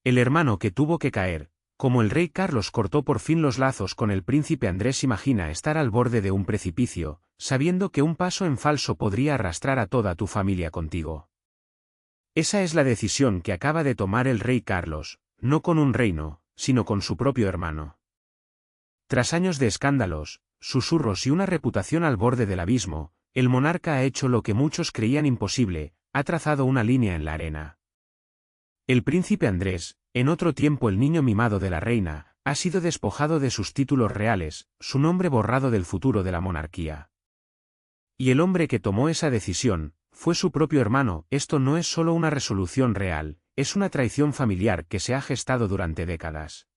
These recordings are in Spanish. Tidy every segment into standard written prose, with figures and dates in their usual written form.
El hermano que tuvo que caer, como el rey Carlos cortó por fin los lazos con el príncipe Andrés, imagina estar al borde de un precipicio, sabiendo que un paso en falso podría arrastrar a toda tu familia contigo. Esa es la decisión que acaba de tomar el rey Carlos, no con un reino, sino con su propio hermano. Tras años de escándalos, susurros y una reputación al borde del abismo, el monarca ha hecho lo que muchos creían imposible, ha trazado una línea en la arena. El príncipe Andrés, en otro tiempo el niño mimado de la reina, ha sido despojado de sus títulos reales, su nombre borrado del futuro de la monarquía. Y el hombre que tomó esa decisión, fue su propio hermano. Esto no es solo una resolución real, es una traición familiar que se ha gestado durante décadas.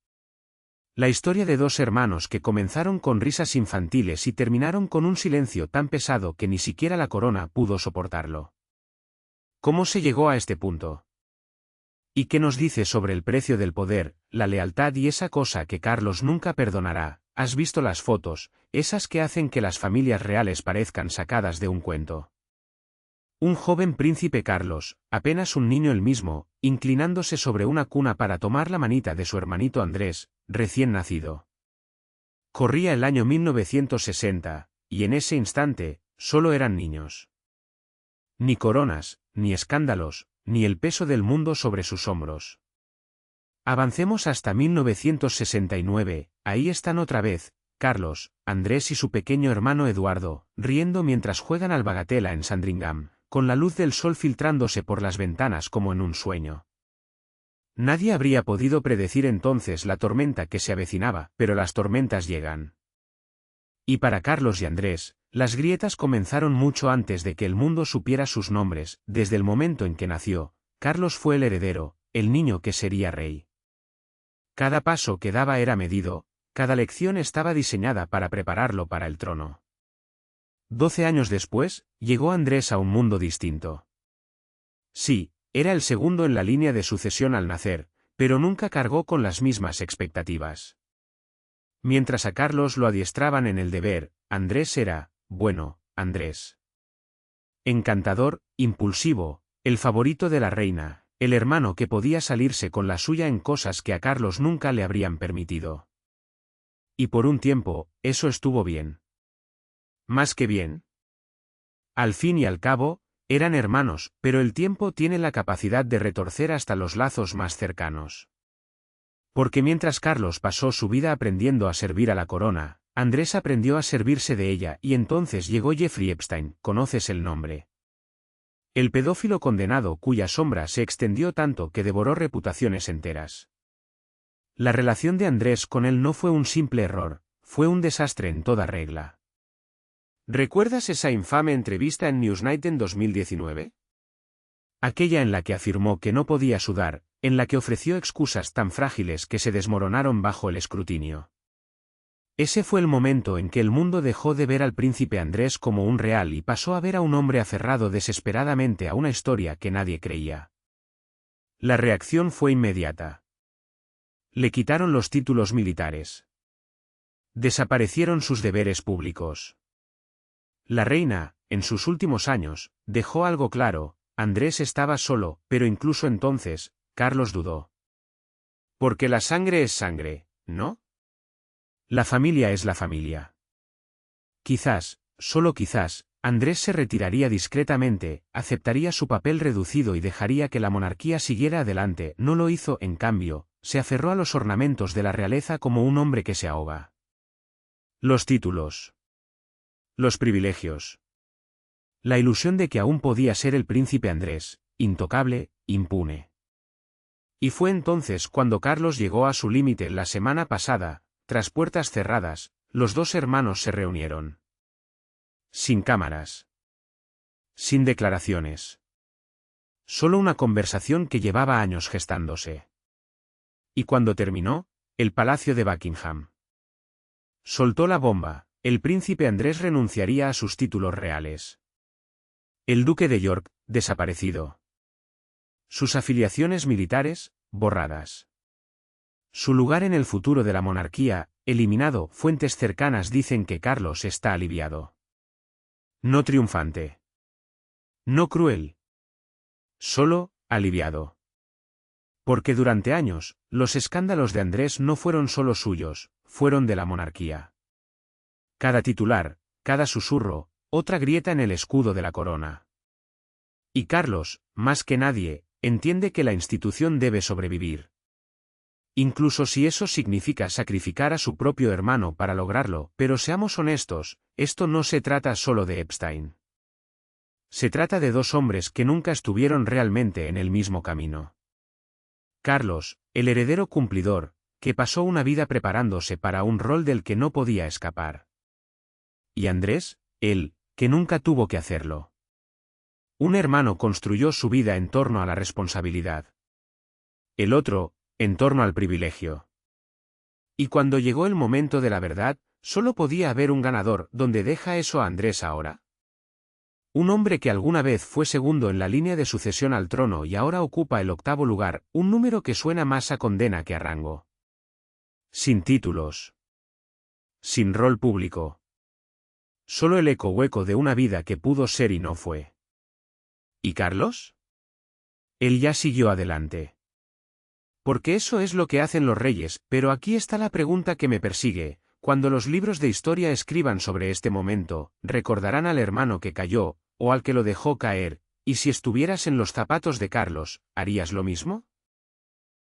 La historia de dos hermanos que comenzaron con risas infantiles y terminaron con un silencio tan pesado que ni siquiera la corona pudo soportarlo. ¿Cómo se llegó a este punto? ¿Y qué nos dice sobre el precio del poder, la lealtad y esa cosa que Carlos nunca perdonará? ¿Has visto las fotos, esas que hacen que las familias reales parezcan sacadas de un cuento? Un joven príncipe Carlos, apenas un niño él mismo, inclinándose sobre una cuna para tomar la manita de su hermanito Andrés, recién nacido. Corría el año 1960, y en ese instante, solo eran niños. Ni coronas, ni escándalos, ni el peso del mundo sobre sus hombros. Avancemos hasta 1969, ahí están otra vez, Carlos, Andrés y su pequeño hermano Eduardo, riendo mientras juegan al bagatela en Sandringham, con la luz del sol filtrándose por las ventanas como en un sueño. Nadie habría podido predecir entonces la tormenta que se avecinaba, pero las tormentas llegan. Y para Carlos y Andrés, las grietas comenzaron mucho antes de que el mundo supiera sus nombres. Desde el momento en que nació, Carlos fue el heredero, el niño que sería rey. Cada paso que daba era medido, cada lección estaba diseñada para prepararlo para el trono. 12 años después, llegó Andrés a un mundo distinto. Sí, era el segundo en la línea de sucesión al nacer, pero nunca cargó con las mismas expectativas. Mientras a Carlos lo adiestraban en el deber, Andrés era, bueno, Andrés. Encantador, impulsivo, el favorito de la reina, el hermano que podía salirse con la suya en cosas que a Carlos nunca le habrían permitido. Y por un tiempo, eso estuvo bien. Más que bien. Al fin y al cabo, eran hermanos, pero el tiempo tiene la capacidad de retorcer hasta los lazos más cercanos. Porque mientras Carlos pasó su vida aprendiendo a servir a la corona, Andrés aprendió a servirse de ella y entonces llegó Jeffrey Epstein, ¿conoces el nombre? El pedófilo condenado cuya sombra se extendió tanto que devoró reputaciones enteras. La relación de Andrés con él no fue un simple error, fue un desastre en toda regla. ¿Recuerdas esa infame entrevista en Newsnight en 2019? Aquella en la que afirmó que no podía sudar, en la que ofreció excusas tan frágiles que se desmoronaron bajo el escrutinio. Ese fue el momento en que el mundo dejó de ver al príncipe Andrés como un real y pasó a ver a un hombre aferrado desesperadamente a una historia que nadie creía. La reacción fue inmediata. Le quitaron los títulos militares. Desaparecieron sus deberes públicos. La reina, en sus últimos años, dejó algo claro: Andrés estaba solo, pero incluso entonces, Carlos dudó. Porque la sangre es sangre, ¿no? La familia es la familia. Quizás, solo quizás, Andrés se retiraría discretamente, aceptaría su papel reducido y dejaría que la monarquía siguiera adelante. No lo hizo, en cambio, se aferró a los ornamentos de la realeza como un hombre que se ahoga. Los títulos. Los privilegios. La ilusión de que aún podía ser el príncipe Andrés, intocable, impune. Y fue entonces cuando Carlos llegó a su límite. La semana pasada, tras puertas cerradas, los dos hermanos se reunieron. Sin cámaras. Sin declaraciones. Solo una conversación que llevaba años gestándose. Y cuando terminó, el palacio de Buckingham soltó la bomba: el príncipe Andrés renunciaría a sus títulos reales. El duque de York, desaparecido. Sus afiliaciones militares, borradas. Su lugar en el futuro de la monarquía, eliminado. Fuentes cercanas dicen que Carlos está aliviado. No triunfante. No cruel. Solo, aliviado. Porque durante años, los escándalos de Andrés no fueron solo suyos, fueron de la monarquía. Cada titular, cada susurro, otra grieta en el escudo de la corona. Y Carlos, más que nadie, entiende que la institución debe sobrevivir. Incluso si eso significa sacrificar a su propio hermano para lograrlo, pero seamos honestos, esto no se trata solo de Epstein. Se trata de dos hombres que nunca estuvieron realmente en el mismo camino. Carlos, el heredero cumplidor, que pasó una vida preparándose para un rol del que no podía escapar. Y Andrés, él, que nunca tuvo que hacerlo. Un hermano construyó su vida en torno a la responsabilidad. El otro, en torno al privilegio. Y cuando llegó el momento de la verdad, solo podía haber un ganador. ¿Dónde deja eso a Andrés ahora? Un hombre que alguna vez fue segundo en la línea de sucesión al trono y ahora ocupa el 8º lugar, un número que suena más a condena que a rango. Sin títulos. Sin rol público. Solo el eco hueco de una vida que pudo ser y no fue. ¿Y Carlos? Él ya siguió adelante. Porque eso es lo que hacen los reyes, pero aquí está la pregunta que me persigue. Cuando los libros de historia escriban sobre este momento, recordarán al hermano que cayó, o al que lo dejó caer, y si estuvieras en los zapatos de Carlos, ¿harías lo mismo?